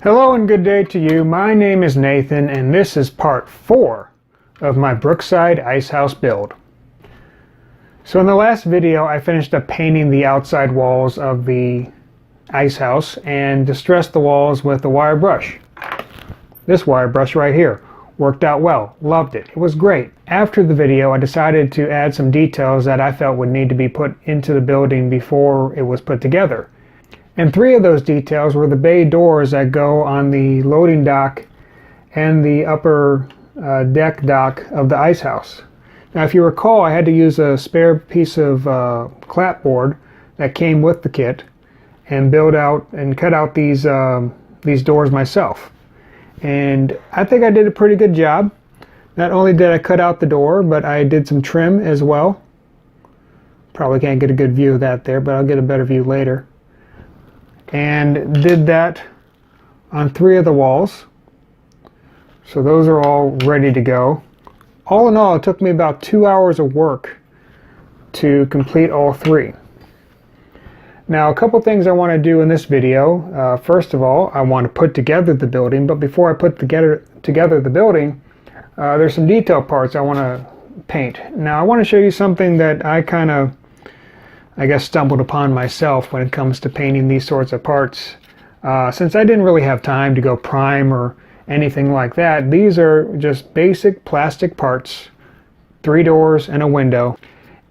Hello and good day to you. My name is Nathan and this is part 4 of my Brookside ice house build. So in the last video I finished up painting the outside walls of the ice house and distressed the walls with a wire brush. This wire brush right here worked out well. Loved it. It was great. After the video I decided to add some details that I felt would need to be put into the building before it was put together. And 3 of those details were the bay doors that go on the loading dock and the upper deck dock of the ice house. Now if you recall, I had to use a spare piece of clapboard that came with the kit and build out and cut out these doors myself. And I think I did a pretty good job. Not only did I cut out the door, but I did some trim as well. Probably can't get a good view of that there, but I'll get a better view later. And did that on 3 of the walls. So those are all ready to go. All in all, it took me about 2 hours of work to complete all 3. Now a couple things I want to do in this video. First of all, I want to put together the building, but before I put together the building, there's some detail parts I want to paint. Now I want to show you something that I guess stumbled upon myself when it comes to painting these sorts of parts. Since I didn't really have time to go prime or anything like that, these are just basic plastic parts, 3 doors and a window,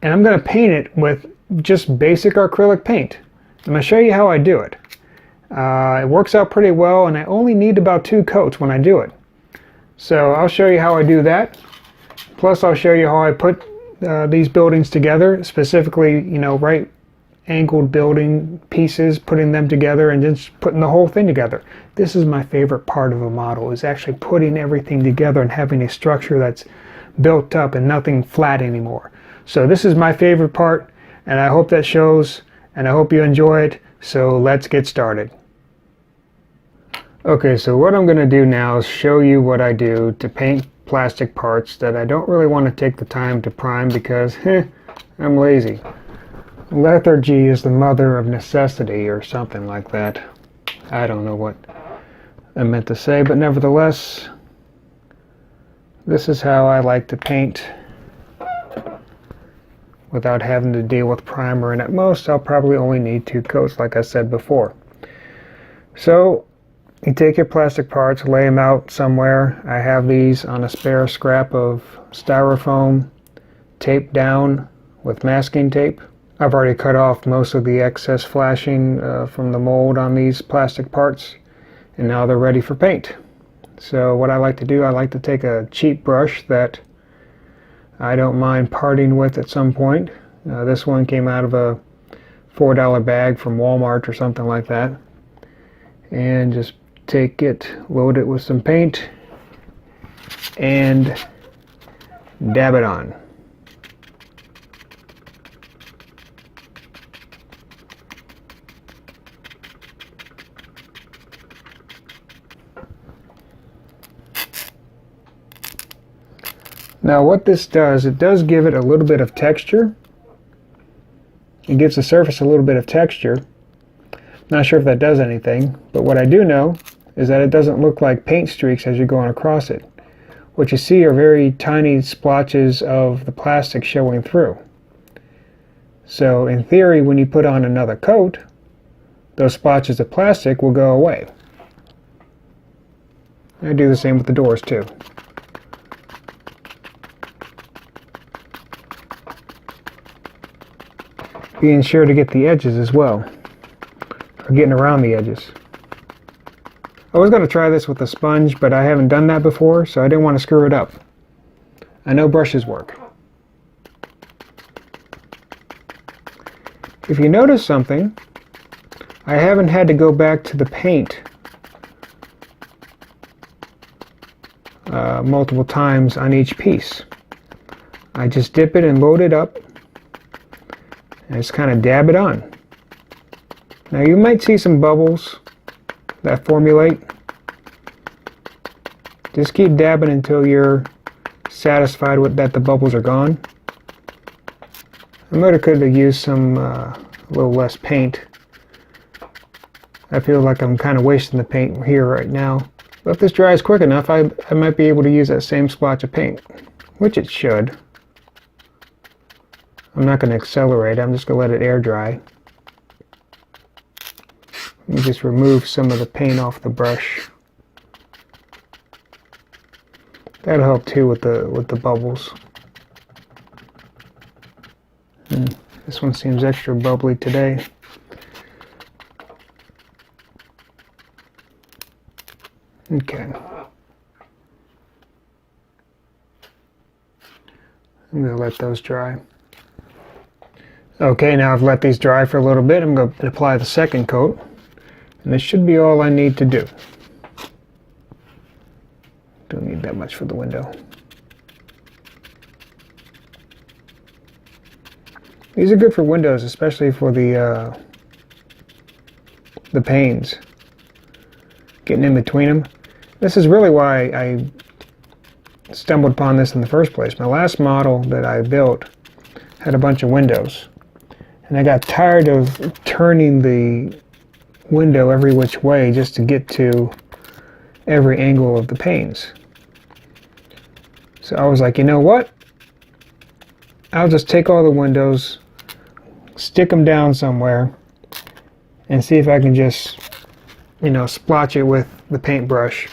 and I'm going to paint it with just basic acrylic paint. I'm going to show you how I do it. It works out pretty well, and I only need about 2 coats when I do it. So I'll show you how I do that. Plus I'll show you how I put these buildings together, specifically, right angled building pieces, putting them together and just putting the whole thing together. This is my favorite part of a model, is actually putting everything together and having a structure that's built up and nothing flat anymore. So this is my favorite part, and I hope that shows, and I hope you enjoy it. So let's get started. Okay, so what I'm going to do now is show you what I do to paint plastic parts that I don't really want to take the time to prime because I'm lazy. Lethargy is the mother of necessity or something like that. I don't know what I meant to say, but nevertheless, this is how I like to paint without having to deal with primer, and at most I'll probably only need 2 coats like I said before. So you take your plastic parts, lay them out somewhere. I have these on a spare scrap of styrofoam taped down with masking tape. I've already cut off most of the excess flashing from the mold on these plastic parts, and now they're ready for paint. So what I like to do, I like to take a cheap brush that I don't mind parting with at some point. This one came out of a $4 bag from Walmart or something like that. And just take it, load it with some paint, and dab it on. Now what this does, it does give it a little bit of texture. It gives the surface a little bit of texture. Not sure if that does anything, but what I do know is that it doesn't look like paint streaks as you're going across it. What you see are very tiny splotches of the plastic showing through. So in theory, when you put on another coat, those splotches of plastic will go away. I do the same with the doors too. Being sure to get the edges as well, or getting around the edges. I was going to try this with a sponge, but I haven't done that before, so I didn't want to screw it up. I know brushes work. If you notice something, I haven't had to go back to the paint multiple times on each piece. I just dip it and load it up and just kind of dab it on. Now you might see some bubbles that formulate. Just keep dabbing until you're satisfied with that the bubbles are gone. I might have could have used some a little less paint I feel like I'm kind of wasting the paint here right now. But if this dries quick enough, I might be able to use that same splotch of paint, which it should. I'm not going to accelerate, I'm just going to let it air dry. Let me just remove some of the paint off the brush. That'll help too with the bubbles. This one seems extra bubbly today. Okay. I'm going to let those dry. Okay, now I've let these dry for a little bit. I'm going to apply the second coat. And this should be all I need to do. Don't need that much for the window. These are good for windows, especially for the panes. Getting in between them. This is really why I stumbled upon this in the first place. My last model that I built had a bunch of windows. And I got tired of turning the window every which way just to get to every angle of the panes. So I was like, you know what? I'll just take all the windows, stick them down somewhere, and see if I can just, you know, splotch it with the paintbrush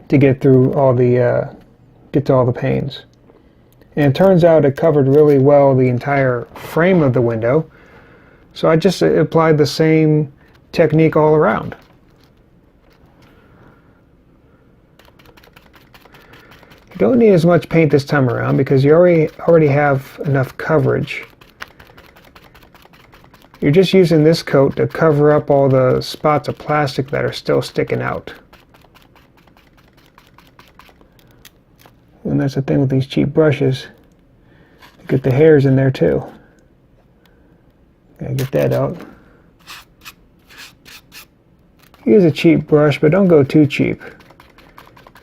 to get through all the, get to all the panes. And it turns out it covered really well the entire frame of the window. So I just applied the same technique all around. You don't need as much paint this time around because you already have enough coverage. You're just using this coat to cover up all the spots of plastic that are still sticking out. And that's the thing with these cheap brushes. You get the hairs in there too. Gotta get that out. Use a cheap brush, but don't go too cheap.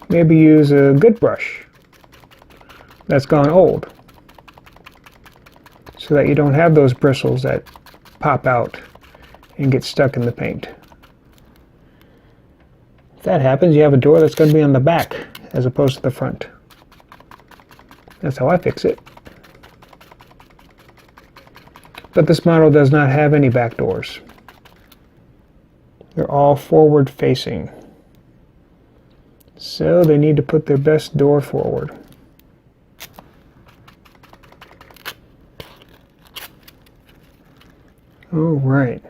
Maybe use a good brush that's gone old, so that you don't have those bristles that pop out and get stuck in the paint. If that happens, you have a door that's going to be on the back as opposed to the front. That's how I fix it. But this model does not have any back doors. They're all forward facing. So they need to put their best door forward. All right.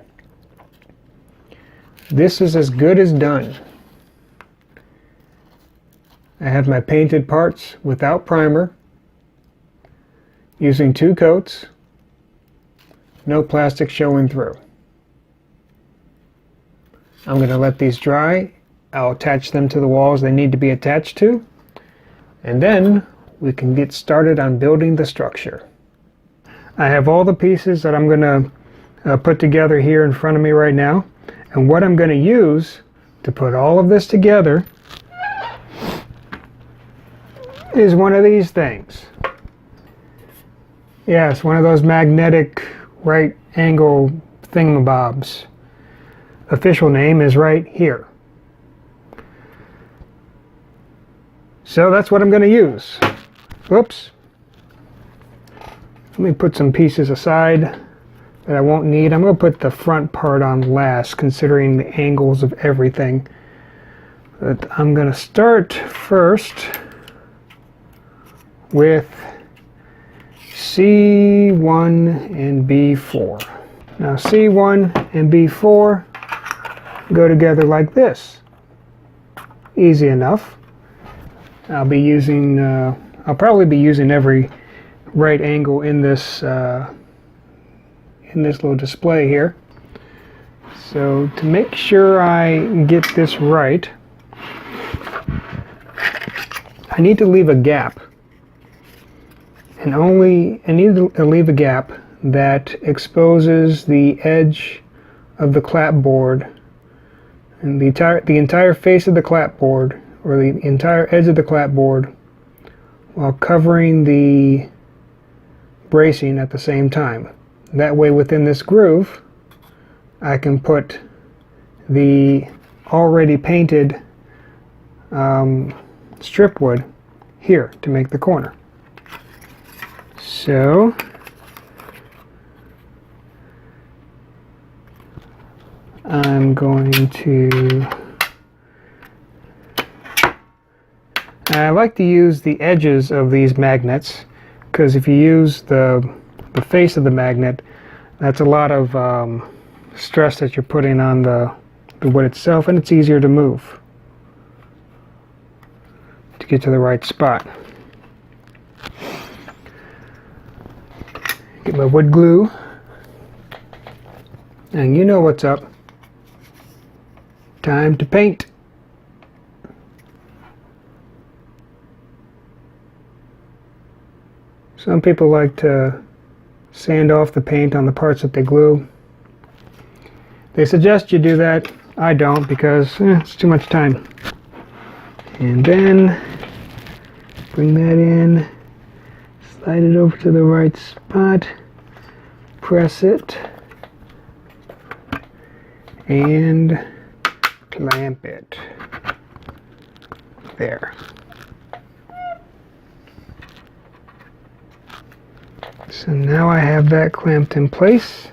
This is as good as done. I have my painted parts without primer, using 2 coats, no plastic showing through. I'm going to let these dry. I'll attach them to the walls they need to be attached to, and then we can get started on building the structure. I have all the pieces that I'm going to put together here in front of me right now, and what I'm going to use to put all of this together is one of these things. Yeah, it's one of those magnetic right angle thingamabobs. Official name is right here. So that's what I'm going to use. Whoops. Let me put some pieces aside that I won't need. I'm going to put the front part on last, considering the angles of everything. But I'm going to start first with C1 and B4. Now C1 and B4 go together like this. Easy enough. I'll probably be using every right angle in this little display here. So to make sure I get this right, I need to leave a gap. And I need to leave a gap that exposes the edge of the clapboard and the entire face of the clapboard, or the entire edge of the clapboard, while covering the bracing at the same time. That way, within this groove, I can put the already painted strip wood here to make the corner. So I'm going to, I like to use the edges of these magnets, because if you use the face of the magnet, that's a lot of stress that you're putting on the wood itself, and it's easier to move to get to the right spot. Get my wood glue, and you know what's up. Time to paint. Some people like to sand off the paint on the parts that they glue. They suggest you do that. I don't, because it's too much time. And then bring that in, slide it over to the right spot, press it, and clamp it. There. So now I have that clamped in place.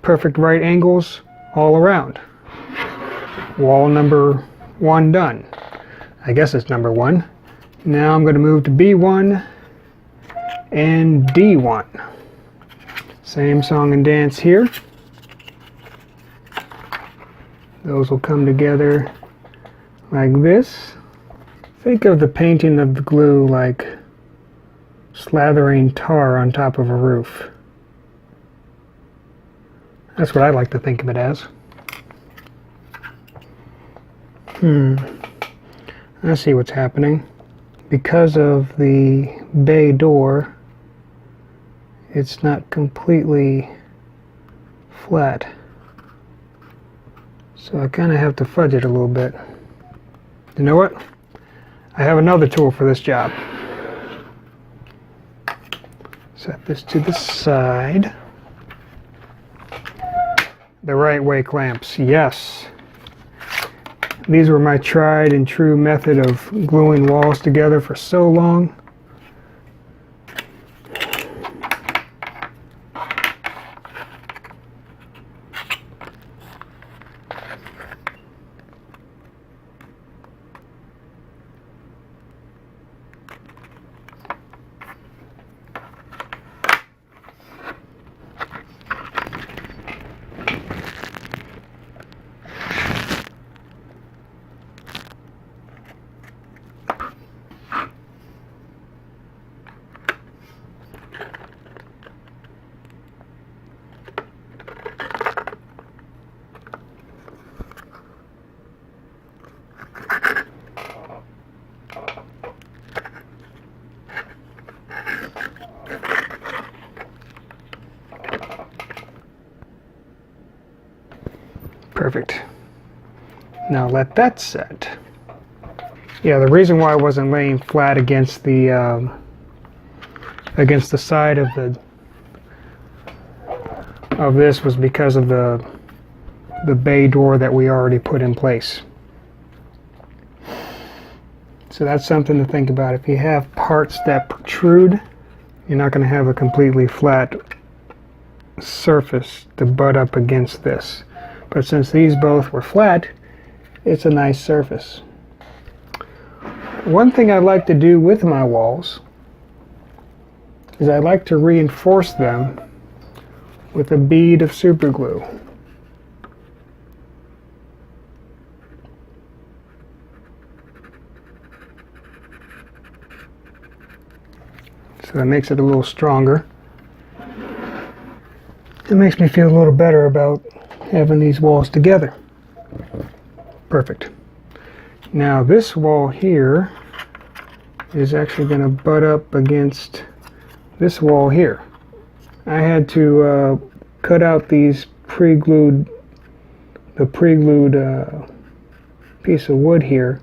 Perfect right angles all around. Wall number 1 done. I guess it's number 1. Now I'm going to move to B1 and D1. Same song and dance here. Those will come together like this. Think of the painting of the glue like slathering tar on top of a roof. That's what I like to think of it as. I see what's happening. Because of the bay door, it's not completely flat. So I kind of have to fudge it a little bit. You know what? I have another tool for this job. Set this to the side. The right way clamps, yes. These were my tried and true method of gluing walls together for so long. Perfect. Now let that set. Yeah, the reason why I wasn't laying flat against the side of this was because of the bay door that we already put in place. So that's something to think about. If you have parts that protrude, you're not going to have a completely flat surface to butt up against this. But since these both were flat, it's a nice surface. One thing I like to do with my walls is I like to reinforce them with a bead of super glue. So that makes it a little stronger. It makes me feel a little better about having these walls together. Perfect. Now this wall here is actually going to butt up against this wall here. I had to cut out these pre-glued piece of wood here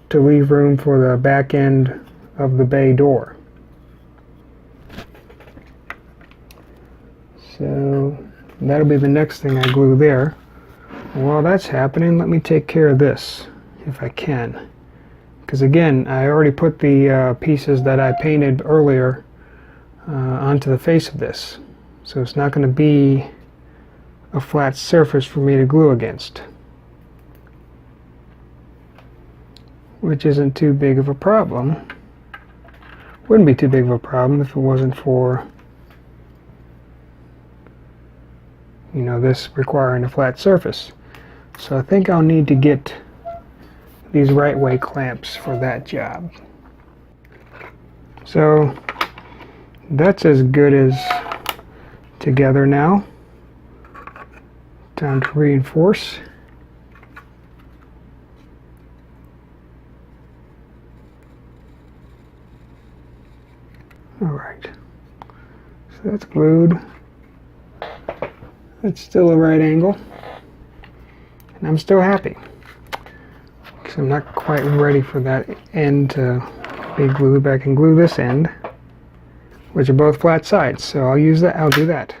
to leave room for the back end of the bay door. So That'll be the next thing I glue there. While that's happening, let me take care of this, if I can. Because again, I already put the pieces that I painted earlier onto the face of this. So it's not going to be a flat surface for me to glue against. Which isn't too big of a problem. Wouldn't be too big of a problem if it wasn't for, you know, this requiring a flat surface. So I think I'll need to get these right way clamps for that job. So that's as good as together now. Time to reinforce. Alright, so that's glued. It's still a right angle. And I'm still happy. Because I'm not quite ready for that end to be glued, but I can glue this end, which are both flat sides. So I'll use that, I'll do that.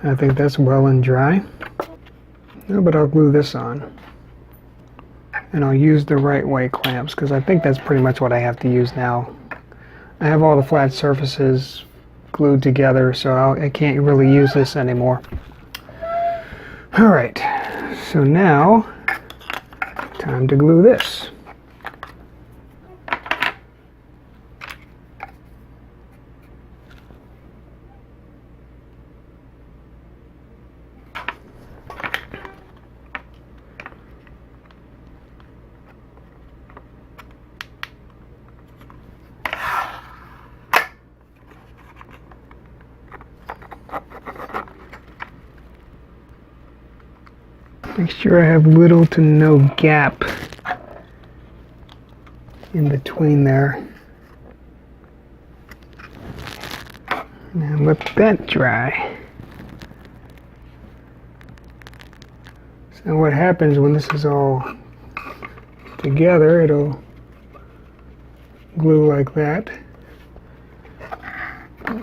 I think that's well and dry. No, but I'll glue this on. And I'll use the right way clamps because I think that's pretty much what I have to use now. I have all the flat surfaces glued together, so I can't really use this anymore. Alright, so now time to glue this. Make sure I have little to no gap in between there. And let that dry. So what happens when this is all together, it'll glue like that.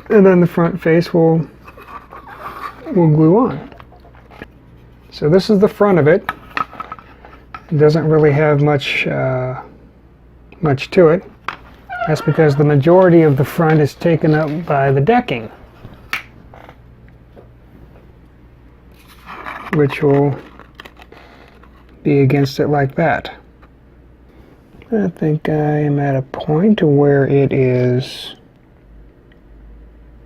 And then the front face will glue on. So this is the front of it. It doesn't really have much to it. That's because the majority of the front is taken up by the decking, which will be against it like that. I think I am at a point where it is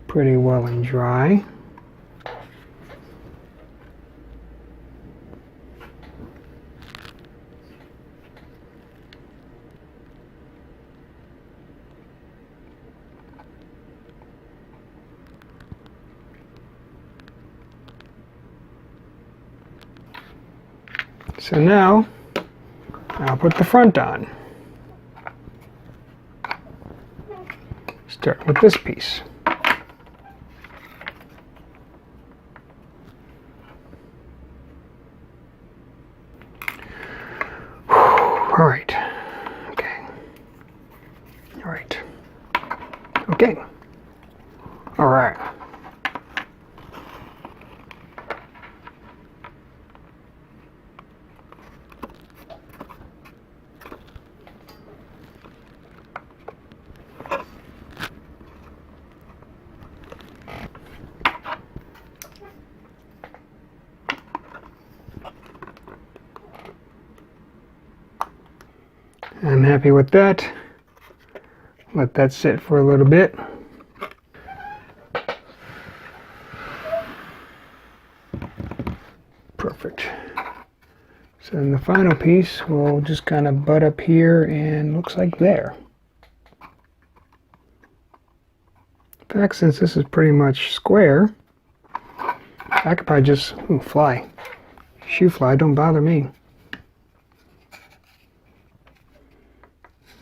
pretty well and dry. So now, I'll put the front on. Start with this piece. All right. Okay. All right. Okay. All right. I'm happy with that. Let that sit for a little bit. So then the final piece will just kind of butt up here and looks like there. In fact, since this is pretty much square, I could probably just, fly. Shoe fly, don't bother me.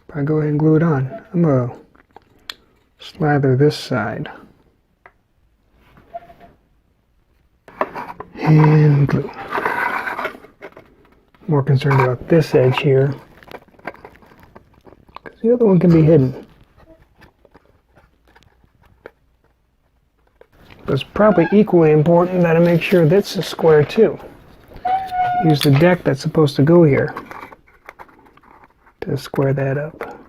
Probably go ahead and glue it on. I'm gonna slather this side. And glue. More concerned about this edge here, because the other one can be hidden. But it's probably equally important that I make sure this is square too. Use the deck that's supposed to go here to square that up.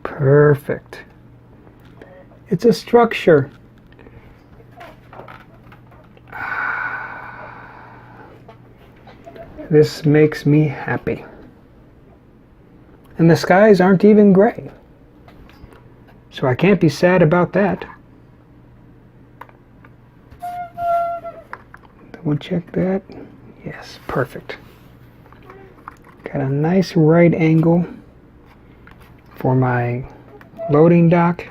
Perfect. It's a structure. This makes me happy. And the skies aren't even gray. So I can't be sad about that. Double check that. Yes, perfect. Got a nice right angle for my loading dock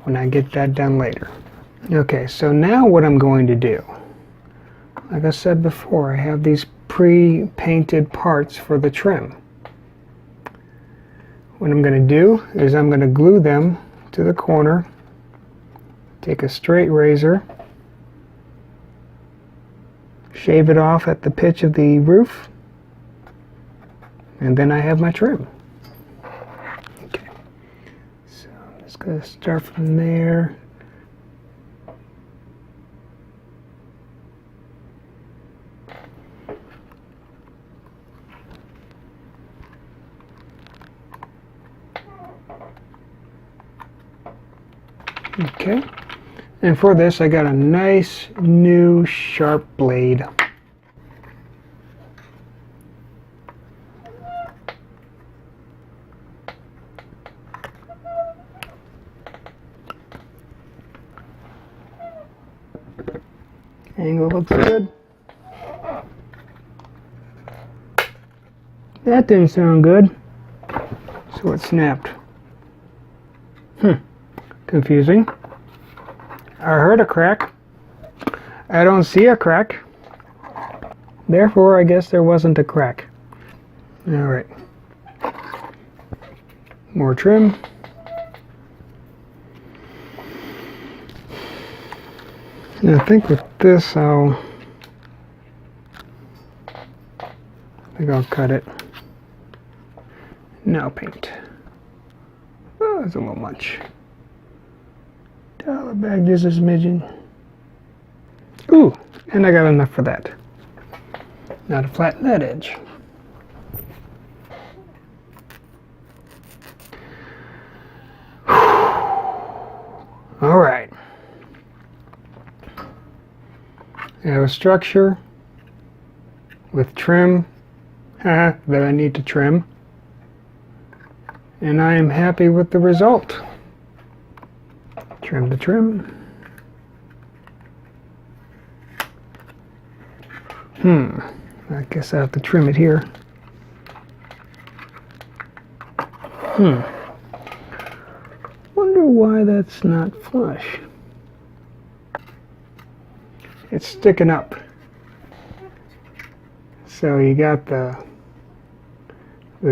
when I get that done later. Okay, so now what I'm going to do, like I said before, I have these pre-painted parts for the trim. What I'm going to do is I'm going to glue them to the corner, take a straight razor, shave it off at the pitch of the roof, and then I have my trim. Okay, so I'm just going to start from there. Okay, and for this I got a nice new sharp blade. Angle looks good. That didn't sound good, so it snapped. Confusing. I heard a crack. I don't see a crack. Therefore, I guess there wasn't a crack. Alright. More trim. And I think with this I'll cut it. Now paint. Oh, that's a little much. Dial it back just a smidgen. Ooh, and I got enough for that. Now to flatten that edge. All right. I have a structure with trim that I need to trim, and I am happy with the result. Trim the trim. I guess I have to trim it here. Wonder why that's not flush. It's sticking up. So you got the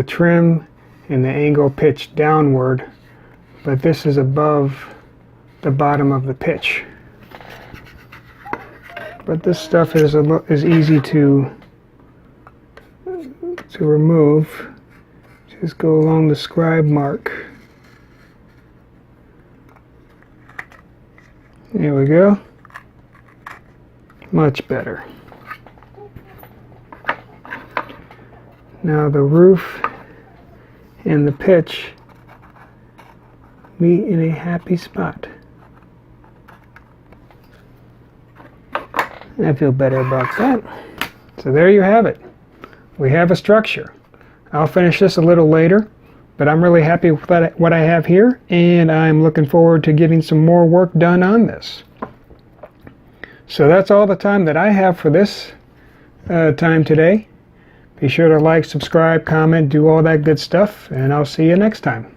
trim and the angle pitched downward, but this is above the bottom of the pitch. But this stuff is easy to remove. Just go along the scribe mark. There we go. Much better. Now the roof and the pitch me in a happy spot. I feel better about that. So there you have it. We have a structure. I'll finish this a little later, but I'm really happy with what I have here, and I'm looking forward to getting some more work done on this. So that's all the time that I have for this time today. Be sure to like, subscribe, comment, do all that good stuff, and I'll see you next time.